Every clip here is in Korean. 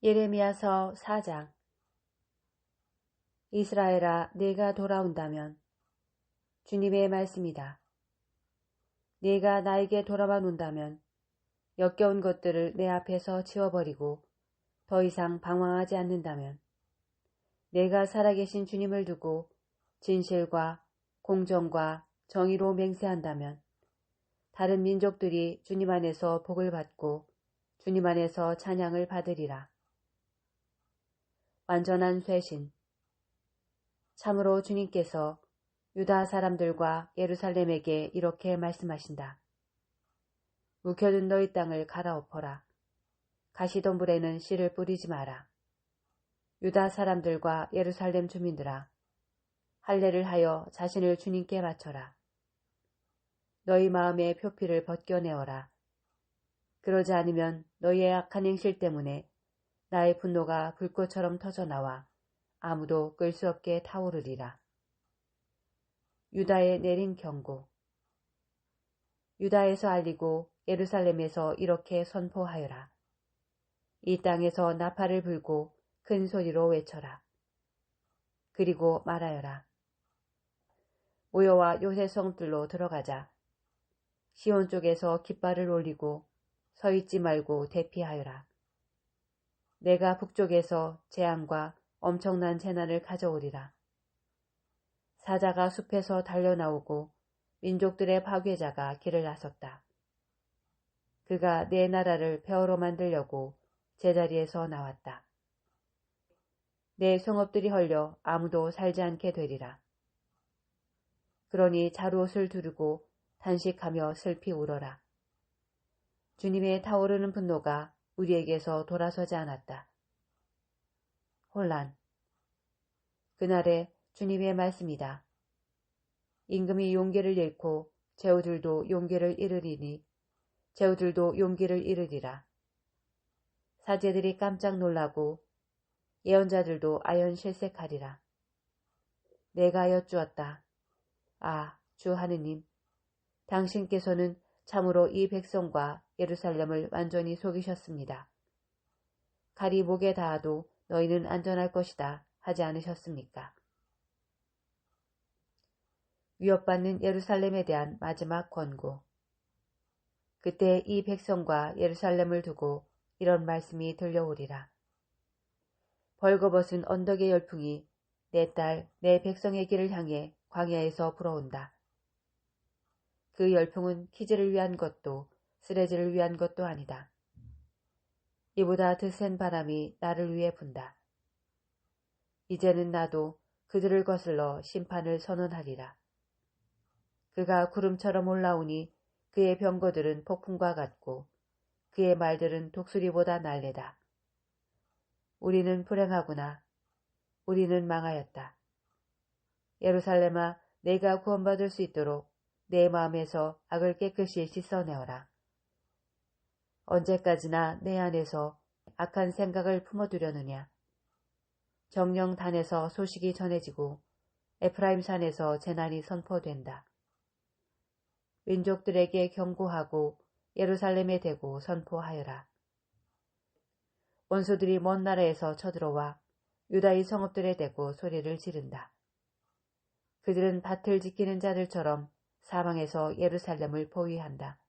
예레미야서 4장. 이스라엘아, 네가 돌아온다면. 주님의 말씀이다. 네가 나에게 돌아만 온다면 역겨운 것들을 내 앞에서 치워버리고 더 이상 방황하지 않는다면, 내가 살아계신 주님을 두고 진실과 공정과 정의로 맹세한다면, 다른 민족들이 주님 안에서 복을 받고 주님 안에서 찬양을 받으리라. 완전한 쇄신. 참으로 주님께서 유다 사람들과 예루살렘에게 이렇게 말씀하신다. 묵혀둔 너희 땅을 갈아엎어라. 가시덤불에는 씨를 뿌리지 마라. 유다 사람들과 예루살렘 주민들아, 할례를 하여 자신을 주님께 바쳐라. 너희 마음의 표피를 벗겨내어라. 그러지 않으면 너희의 악한 행실 때문에 나의 분노가 불꽃처럼 터져나와 아무도 끌 수 없게 타오르리라. 유다에 내린 경고. 유다에서 알리고 예루살렘에서 이렇게 선포하여라. 이 땅에서 나팔을 불고 큰 소리로 외쳐라. 그리고 말하여라. 모여와 요새성들로 들어가자. 시온 쪽에서 깃발을 올리고 서 있지 말고 대피하여라. 내가 북쪽에서 재앙과 엄청난 재난을 가져오리라. 사자가 숲에서 달려나오고 민족들의 파괴자가 길을 나섰다. 그가 내 나라를 폐허로 만들려고 제자리에서 나왔다. 내 성읍들이 헐려 아무도 살지 않게 되리라. 그러니 자루옷을 두르고 단식하며 슬피 울어라. 주님의 타오르는 분노가 우리에게서 돌아서지 않았다. 혼란. 그날에 주님의 말씀이다. 임금이 용기를 잃고 제후들도 용기를 잃으리니 제후들도 용기를 잃으리라. 사제들이 깜짝 놀라고 예언자들도 아연실색하리라. 내가 여쭈었다. 아, 주 하느님, 당신께서는 참으로 이 백성과 예루살렘을 완전히 속이셨습니다. 칼이 목에 닿아도 너희는 안전할 것이다 하지 않으셨습니까? 위협받는 예루살렘에 대한 마지막 권고. 그때 이 백성과 예루살렘을 두고 이런 말씀이 들려오리라. 벌거벗은 언덕의 열풍이 내 딸, 내 백성의 길을 향해 광야에서 불어온다. 그 열풍은 키즈를 위한 것도 쓰레지를 위한 것도 아니다. 이보다 더 센 바람이 나를 위해 분다. 이제는 나도 그들을 거슬러 심판을 선언하리라. 그가 구름처럼 올라오니 그의 병거들은 폭풍과 같고 그의 말들은 독수리보다 날래다. 우리는 불행하구나. 우리는 망하였다. 예루살렘아, 내가 구원받을 수 있도록 내 마음에서 악을 깨끗이 씻어내어라. 언제까지나 내 안에서 악한 생각을 품어두려느냐. 정령단에서 소식이 전해지고 에프라임 산에서 재난이 선포된다. 민족들에게 경고하고 예루살렘에 대고 선포하여라. 원수들이 먼 나라에서 쳐들어와 유다의 성읍들에 대고 소리를 지른다. 그들은 밭을 지키는 자들처럼 사방에서 예루살렘을 포위한다.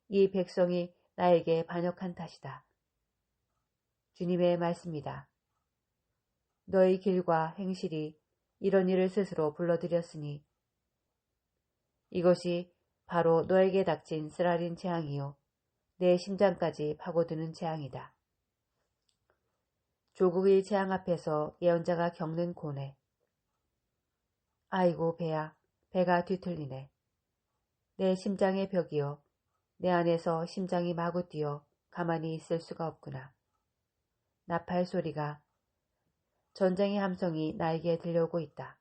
이 백성이 나에게 반역한 탓이다. 주님의 말씀이다. 너의 길과 행실이 이런 일을 스스로 불러들였으니 이것이 바로 너에게 닥친 쓰라린 재앙이요 내 심장까지 파고드는 재앙이다. 조국의 재앙 앞에서 예언자가 겪는 고뇌. 아이고 배야, 배가 뒤틀리네. 내 심장의 벽이여, 내 안에서 심장이 마구 뛰어 가만히 있을 수가 없구나. 나팔 소리가, 전쟁의 함성이 나에게 들려오고 있다.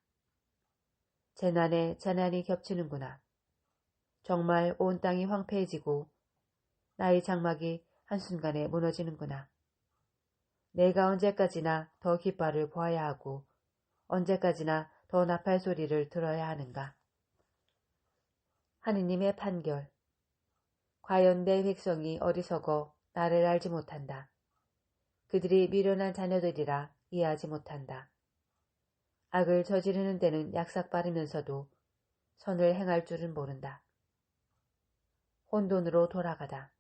재난에 재난이 겹치는구나. 정말 온 땅이 황폐해지고 나의 장막이 한순간에 무너지는구나. 내가 언제까지나 더 깃발을 보아야 하고 언제까지나 더 나팔 소리를 들어야 하는가. 하느님의 판결. 과연 내 백성이 어리석어 나를 알지 못한다. 그들이 미련한 자녀들이라 이해하지 못한다. 악을 저지르는 데는 약삭 빠르면서도 선을 행할 줄은 모른다. 혼돈으로 돌아가다.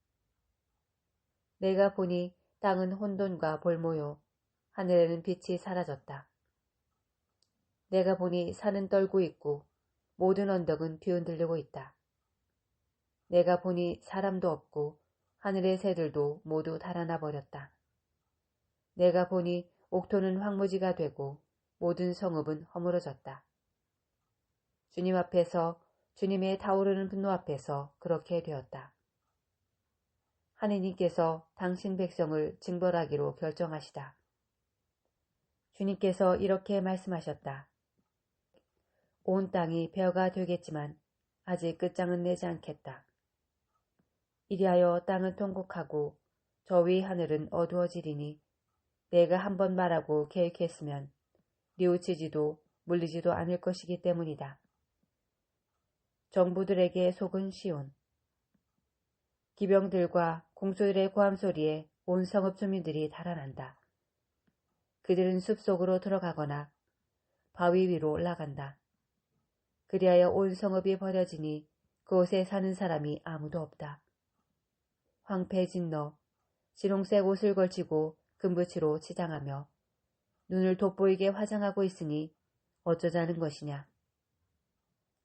내가 보니 땅은 혼돈과 볼모요 하늘에는 빛이 사라졌다. 내가 보니 산은 떨고 있고 모든 언덕은 뒤흔들리고 있다. 내가 보니 사람도 없고 하늘의 새들도 모두 달아나 버렸다. 내가 보니 옥토는 황무지가 되고 모든 성읍은 허물어졌다. 주님 앞에서 주님의 타오르는 분노 앞에서 그렇게 되었다. 하느님께서 당신 백성을 징벌하기로 결정하시다. 주님께서 이렇게 말씀하셨다. 온 땅이 벼가 되겠지만 아직 끝장은 내지 않겠다. 이리하여 땅은 통곡하고 저 위 하늘은 어두워지리니 내가 한번 말하고 계획했으면 뉘우치지도 물리지도 않을 것이기 때문이다. 정부들에게 속은 시온. 기병들과 공소들의 고함소리에 온 성읍 주민들이 달아난다. 그들은 숲속으로 들어가거나 바위 위로 올라간다. 그리하여 온 성읍이 버려지니 그곳에 사는 사람이 아무도 없다. 황폐해진 너, 지롱색 옷을 걸치고 금붙이로 치장하며 눈을 돋보이게 화장하고 있으니 어쩌자는 것이냐.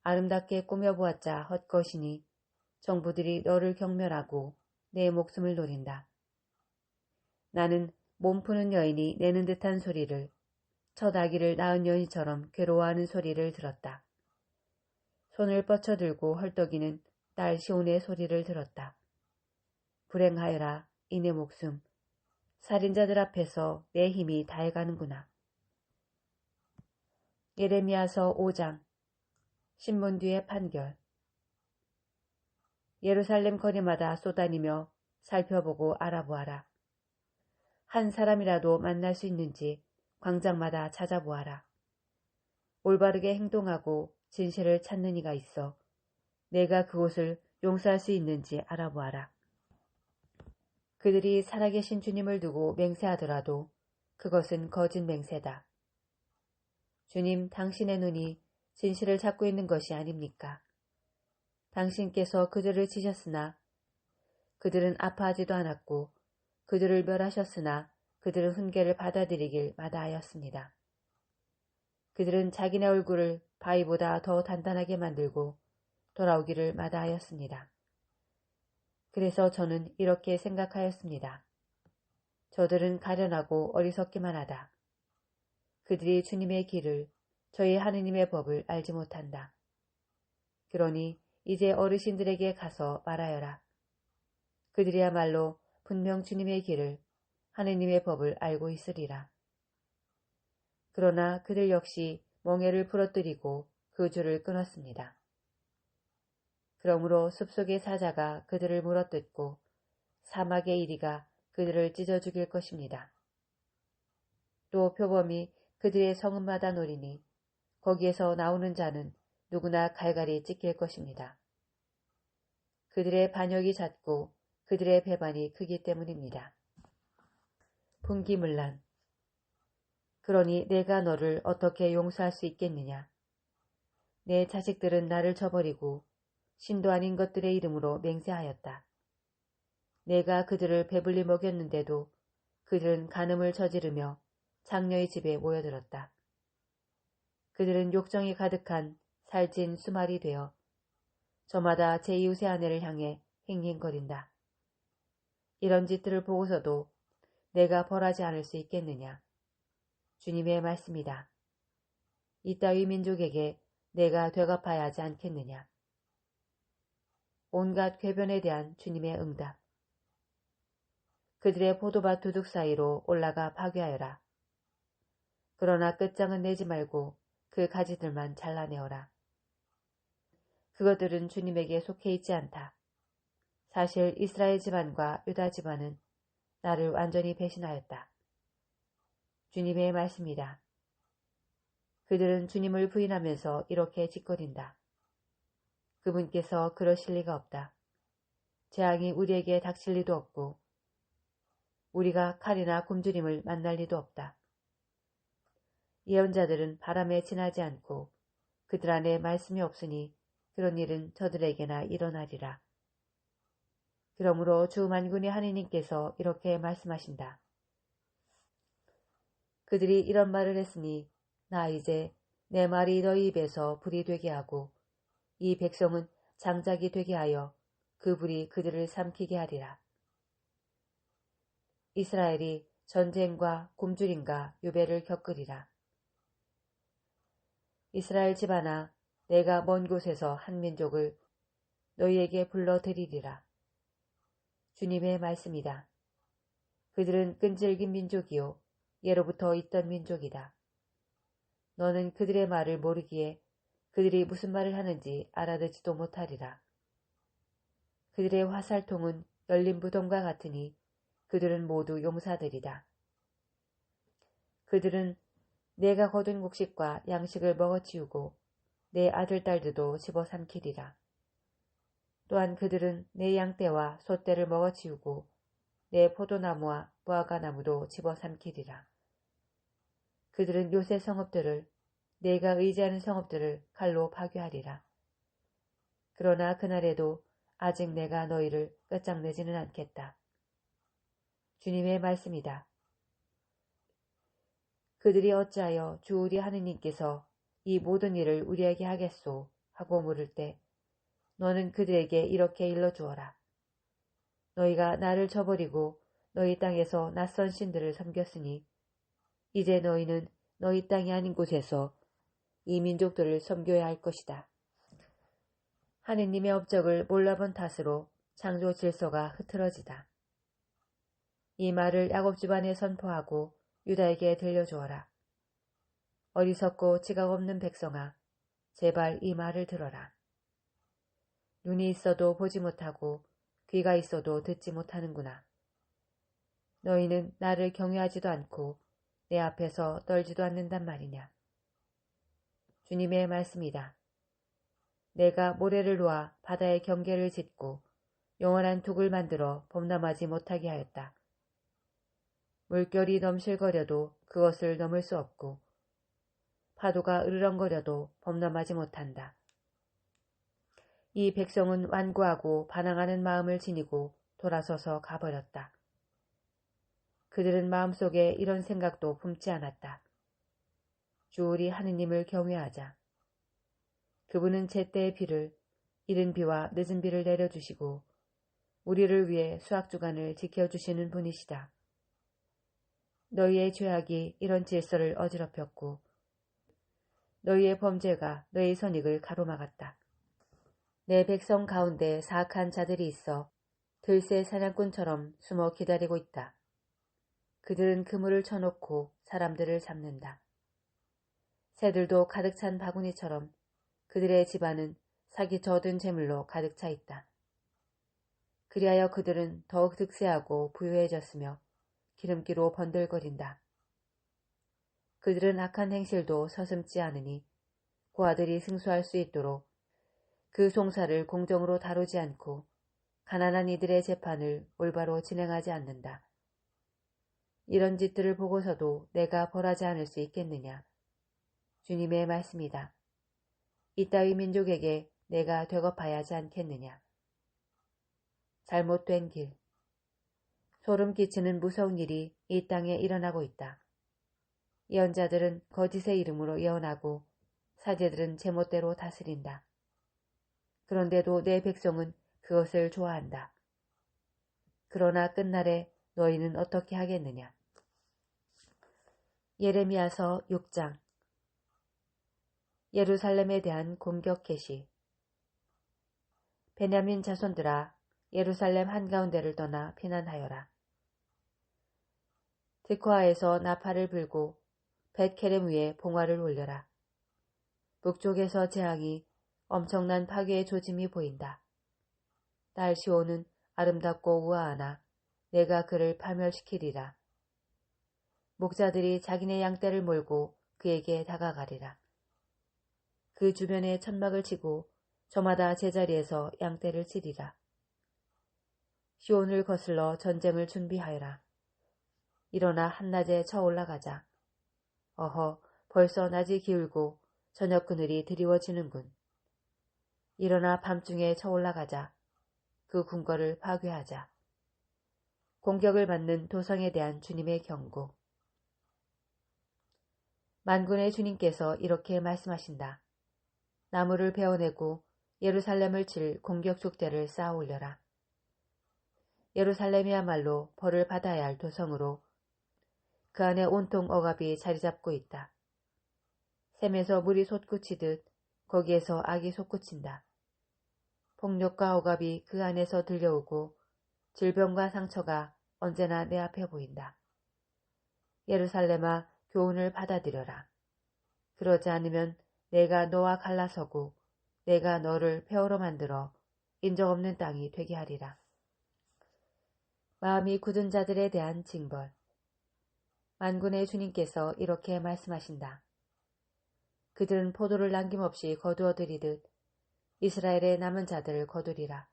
아름답게 꾸며보았자 헛것이니 정부들이 너를 경멸하고 내 목숨을 노린다. 나는 몸 푸는 여인이 내는 듯한 소리를, 첫 아기를 낳은 여인처럼 괴로워하는 소리를 들었다. 손을 뻗쳐들고 헐떡이는 딸 시온의 소리를 들었다. 불행하여라 이 내 목숨. 살인자들 앞에서 내 힘이 다해가는구나. 예레미야서 5장. 신문 뒤의 판결. 예루살렘 거리마다 쏘다니며 살펴보고 알아보아라. 한 사람이라도 만날 수 있는지 광장마다 찾아보아라. 올바르게 행동하고 진실을 찾는 이가 있어 내가 그곳을 용서할 수 있는지 알아보아라. 그들이 살아계신 주님을 두고 맹세하더라도 그것은 거짓 맹세다. 주님, 당신의 눈이 진실을 찾고 있는 것이 아닙니까? 당신께서 그들을 치셨으나 그들은 아파하지도 않았고 그들을 멸하셨으나 그들은 훈계를 받아들이길 마다하였습니다. 그들은 자기네 얼굴을 바위보다 더 단단하게 만들고 돌아오기를 마다하였습니다. 그래서 저는 이렇게 생각하였습니다. 저들은 가련하고 어리석기만 하다. 그들이 주님의 길을, 저희 하느님의 법을 알지 못한다. 그러니 이제 어르신들에게 가서 말하여라. 그들이야말로 분명 주님의 길을, 하느님의 법을 알고 있으리라. 그러나 그들 역시 멍에를 부러뜨리고 그 줄을 끊었습니다. 그러므로 숲속의 사자가 그들을 물어뜯고 사막의 이리가 그들을 찢어 죽일 것입니다. 또 표범이 그들의 성읍마다 노리니 거기에서 나오는 자는 누구나 갈갈이 찢길 것입니다. 그들의 반역이 잦고 그들의 배반이 크기 때문입니다. 분기문란. 그러니 내가 너를 어떻게 용서할 수 있겠느냐. 내 자식들은 나를 저버리고 신도 아닌 것들의 이름으로 맹세하였다. 내가 그들을 배불리 먹였는데도 그들은 간음을 저지르며 장녀의 집에 모여들었다. 그들은 욕정이 가득한 살찐 수말이 되어 저마다 제 이웃의 아내를 향해 힝힝거린다. 이런 짓들을 보고서도 내가 벌하지 않을 수 있겠느냐. 주님의 말씀이다. 이따위 민족에게 내가 되갚아야 하지 않겠느냐. 온갖 궤변에 대한 주님의 응답. 그들의 포도밭 두둑 사이로 올라가 파괴하여라. 그러나 끝장은 내지 말고 그 가지들만 잘라내어라. 그것들은 주님에게 속해 있지 않다. 사실 이스라엘 집안과 유다 집안은 나를 완전히 배신하였다. 주님의 말씀이다. 그들은 주님을 부인하면서 이렇게 짓거린다. 그분께서 그러실 리가 없다. 재앙이 우리에게 닥칠 리도 없고 우리가 칼이나 굶주림을 만날 리도 없다. 예언자들은 바람에 지나지 않고 그들 안에 말씀이 없으니 그런 일은 저들에게나 일어나리라. 그러므로 주 만군의 하느님께서 이렇게 말씀하신다. 그들이 이런 말을 했으니 나 이제 내 말이 너희 입에서 불이 되게 하고 이 백성은 장작이 되게 하여 그 불이 그들을 삼키게 하리라. 이스라엘이 전쟁과 굶주림과 유배를 겪으리라. 이스라엘 집안아, 내가 먼 곳에서 한 민족을 너희에게 불러들이리라. 주님의 말씀이다. 그들은 끈질긴 민족이요 예로부터 있던 민족이다. 너는 그들의 말을 모르기에 그들이 무슨 말을 하는지 알아듣지도 못하리라. 그들의 화살통은 열린 무덤과 같으니 그들은 모두 용사들이다. 그들은 내가 거둔 곡식과 양식을 먹어치우고 내 아들 딸들도 집어삼키리라. 또한 그들은 내 양떼와 소떼를 먹어치우고 내 포도나무와 무화과나무도 집어삼키리라. 그들은 요새 성읍들을 내가 의지하는 성읍들을 칼로 파괴하리라. 그러나 그날에도 아직 내가 너희를 끝장내지는 않겠다. 주님의 말씀이다. 그들이 어찌하여 주 우리 하느님께서 이 모든 일을 우리에게 하겠소 하고 물을 때 너는 그들에게 이렇게 일러주어라. 너희가 나를 저버리고 너희 땅에서 낯선 신들을 섬겼으니 이제 너희는 너희 땅이 아닌 곳에서 이 민족들을 섬겨야 할 것이다. 하느님의 업적을 몰라본 탓으로 창조 질서가 흐트러지다. 이 말을 야곱 집안에 선포하고 유다에게 들려주어라. 어리석고 지각 없는 백성아, 제발 이 말을 들어라. 눈이 있어도 보지 못하고 귀가 있어도 듣지 못하는구나. 너희는 나를 경외하지도 않고 내 앞에서 떨지도 않는단 말이냐. 주님의 말씀이다. 내가 모래를 놓아 바다의 경계를 짓고 영원한 둑을 만들어 범람하지 못하게 하였다. 물결이 넘실거려도 그것을 넘을 수 없고 파도가 으르렁거려도 범람하지 못한다. 이 백성은 완고하고 반항하는 마음을 지니고 돌아서서 가버렸다. 그들은 마음속에 이런 생각도 품지 않았다. 주 우리 하느님을 경외하자. 그분은 제때의 비를, 이른 비와 늦은 비를 내려주시고 우리를 위해 수확주간을 지켜주시는 분이시다. 너희의 죄악이 이런 질서를 어지럽혔고 너희의 범죄가 너희 선익을 가로막았다. 내 백성 가운데 사악한 자들이 있어 들새 사냥꾼처럼 숨어 기다리고 있다. 그들은 그물을 쳐놓고 사람들을 잡는다. 새들도 가득 찬 바구니처럼 그들의 집안은 사기 젖은 재물로 가득 차 있다. 그리하여 그들은 더욱 득세하고 부유해졌으며 기름기로 번들거린다. 그들은 악한 행실도 서슴지 않으니 고아들이 승수할 수 있도록 그 송사를 공정으로 다루지 않고 가난한 이들의 재판을 올바로 진행하지 않는다. 이런 짓들을 보고서도 내가 벌하지 않을 수 있겠느냐. 주님의 말씀이다. 이따위 민족에게 내가 되갚아야 하지 않겠느냐. 잘못된 길. 소름 끼치는 무서운 일이 이 땅에 일어나고 있다. 예언자들은 거짓의 이름으로 예언하고 사제들은 제멋대로 다스린다. 그런데도 내 백성은 그것을 좋아한다. 그러나 끝날에 너희는 어떻게 하겠느냐. 예레미야서 6장. 예루살렘에 대한 공격 개시. 베냐민 자손들아, 예루살렘 한가운데를 떠나 피난하여라. 드코아에서 나팔을 불고 벳케렘 위에 봉화를 올려라. 북쪽에서 재앙이 엄청난 파괴의 조짐이 보인다. 딸 시온은 아름답고 우아하나 내가 그를 파멸시키리라. 목자들이 자기네 양떼를 몰고 그에게 다가가리라. 그 주변에 천막을 치고 저마다 제자리에서 양떼를 치리라. 시온을 거슬러 전쟁을 준비하여라. 일어나 한낮에 쳐 올라가자. 어허, 벌써 낮이 기울고 저녁 그늘이 드리워지는군. 일어나 밤중에 쳐 올라가자. 그 궁궐을 파괴하자. 공격을 받는 도성에 대한 주님의 경고. 만군의 주님께서 이렇게 말씀하신다. 나무를 베어내고 예루살렘을 칠 공격 족대를 쌓아 올려라. 예루살렘이야말로 벌을 받아야 할 도성으로 그 안에 온통 억압이 자리 잡고 있다. 샘에서 물이 솟구치듯 거기에서 악이 솟구친다. 폭력과 억압이 그 안에서 들려오고 질병과 상처가 언제나 내 앞에 보인다. 예루살렘아, 교훈을 받아들여라. 그러지 않으면 내가 너와 갈라서고 내가 너를 폐허로 만들어 인정 없는 땅이 되게 하리라. 마음이 굳은 자들에 대한 징벌. 만군의 주님께서 이렇게 말씀하신다. 그들은 포도를 남김없이 거두어들이듯 이스라엘의 남은 자들을 거두리라.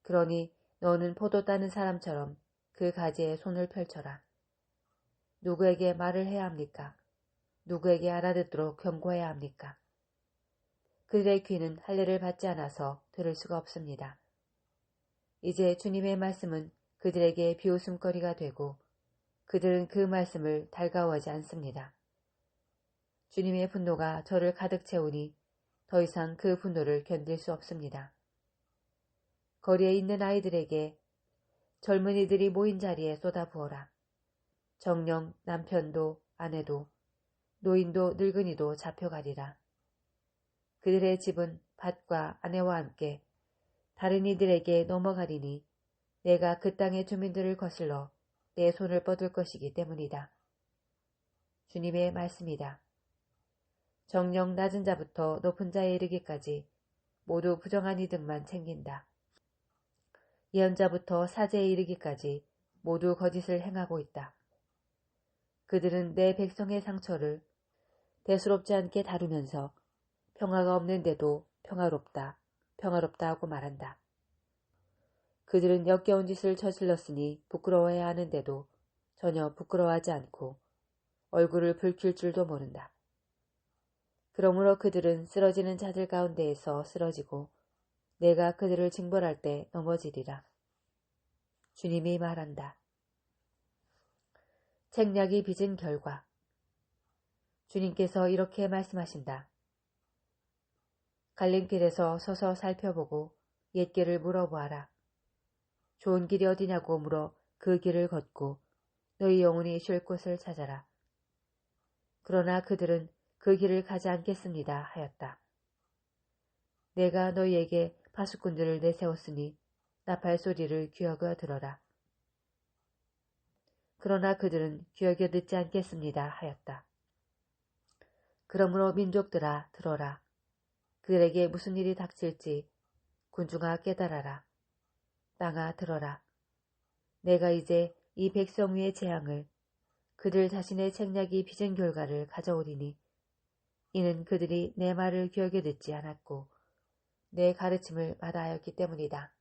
그러니 너는 포도 따는 사람처럼 그 가지에 손을 펼쳐라. 누구에게 말을 해야 합니까? 누구에게 알아듣도록 경고해야 합니까? 그들의 귀는 할례를 받지 않아서 들을 수가 없습니다. 이제 주님의 말씀은 그들에게 비웃음거리가 되고 그들은 그 말씀을 달가워하지 않습니다. 주님의 분노가 저를 가득 채우니 더 이상 그 분노를 견딜 수 없습니다. 거리에 있는 아이들에게 젊은이들이 모인 자리에 쏟아부어라. 정령 남편도 아내도 노인도 늙은이도 잡혀가리라. 그들의 집은 밭과 아내와 함께 다른 이들에게 넘어가리니 내가 그 땅의 주민들을 거슬러 내 손을 뻗을 것이기 때문이다. 주님의 말씀이다. 정령 낮은 자부터 높은 자에 이르기까지 모두 부정한 이득만 챙긴다. 예언자부터 사제에 이르기까지 모두 거짓을 행하고 있다. 그들은 내 백성의 상처를 대수롭지 않게 다루면서 평화가 없는데도 평화롭다, 평화롭다 하고 말한다. 그들은 역겨운 짓을 저질렀으니 부끄러워해야 하는데도 전혀 부끄러워하지 않고 얼굴을 붉힐 줄도 모른다. 그러므로 그들은 쓰러지는 자들 가운데에서 쓰러지고 내가 그들을 징벌할 때 넘어지리라. 주님이 말한다. 책략이 빚은 결과. 주님께서 이렇게 말씀하신다. 갈림길에서 서서 살펴보고 옛 길을 물어보아라. 좋은 길이 어디냐고 물어 그 길을 걷고 너희 영혼이 쉴 곳을 찾아라. 그러나 그들은 그 길을 가지 않겠습니다 하였다. 내가 너희에게 파수꾼들을 내세웠으니 나팔 소리를 귀여겨 들어라. 그러나 그들은 귀여겨 듣지 않겠습니다 하였다. 그러므로 민족들아 들어라. 그들에게 무슨 일이 닥칠지 군중아 깨달아라. 땅아 들어라. 내가 이제 이 백성 위의 재앙을 그들 자신의 책략이 빚은 결과를 가져오리니 이는 그들이 내 말을 귀여겨 듣지 않았고 내 가르침을 마다하였기 때문이다.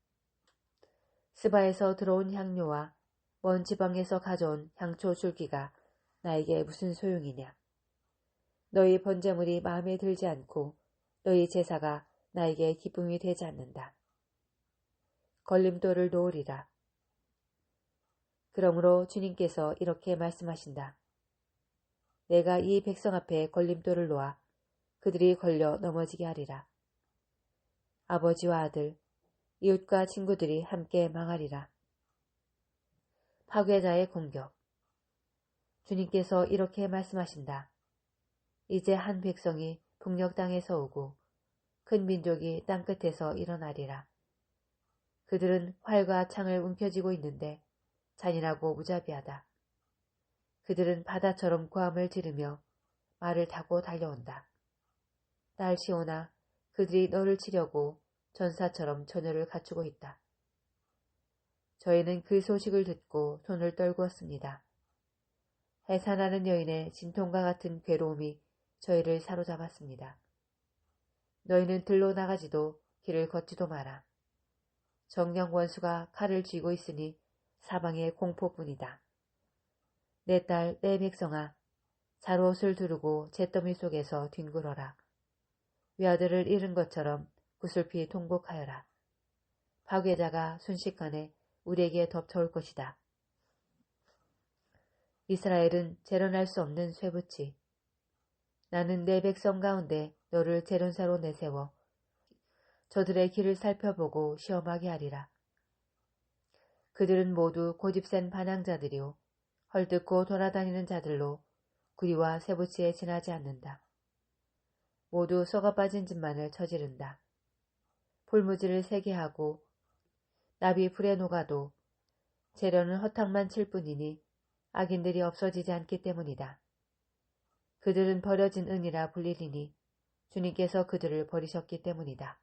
스바에서 들어온 향료와 먼 지방에서 가져온 향초 줄기가 나에게 무슨 소용이냐. 너희 번제물이 마음에 들지 않고 너희 제사가 나에게 기쁨이 되지 않는다. 걸림돌을 놓으리라. 그러므로 주님께서 이렇게 말씀하신다. 내가 이 백성 앞에 걸림돌을 놓아 그들이 걸려 넘어지게 하리라. 아버지와 아들, 이웃과 친구들이 함께 망하리라. 파괴자의 공격. 주님께서 이렇게 말씀하신다. 이제 한 백성이 북녘 땅에서 오고 큰 민족이 땅끝에서 일어나리라. 그들은 활과 창을 움켜쥐고 있는데 잔인하고 무자비하다. 그들은 바다처럼 고함을 지르며 말을 타고 달려온다. 딸 시온아, 그들이 너를 치려고 전사처럼 전열을 갖추고 있다. 저희는 그 소식을 듣고 손을 떨구었습니다. 해산하는 여인의 진통과 같은 괴로움이 저희를 사로잡았습니다. 너희는 들로 나가지도 길을 걷지도 마라. 정령 원수가 칼을 쥐고 있으니 사방의 공포뿐이다. 내 딸, 내 백성아, 잣옷을 두르고 잿더미 속에서 뒹굴어라. 외아들을 잃은 것처럼 구슬피 통곡하여라. 파괴자가 순식간에 우리에게 덮쳐올 것이다. 이스라엘은 재련할 수 없는 쇠붙이. 나는 내 백성 가운데 너를 재련사로 내세워 저들의 길을 살펴보고 시험하게 하리라. 그들은 모두 고집센 반항자들이요 헐뜯고 돌아다니는 자들로 구리와 쇠붙이에 지나지 않는다. 모두 썩어빠진 짓만을 저지른다. 풀무지를 세게 하고 나비 불에 녹아도 재련은 허탕만 칠 뿐이니 악인들이 없어지지 않기 때문이다. 그들은 버려진 은이라 불리리니 주님께서 그들을 버리셨기 때문이다.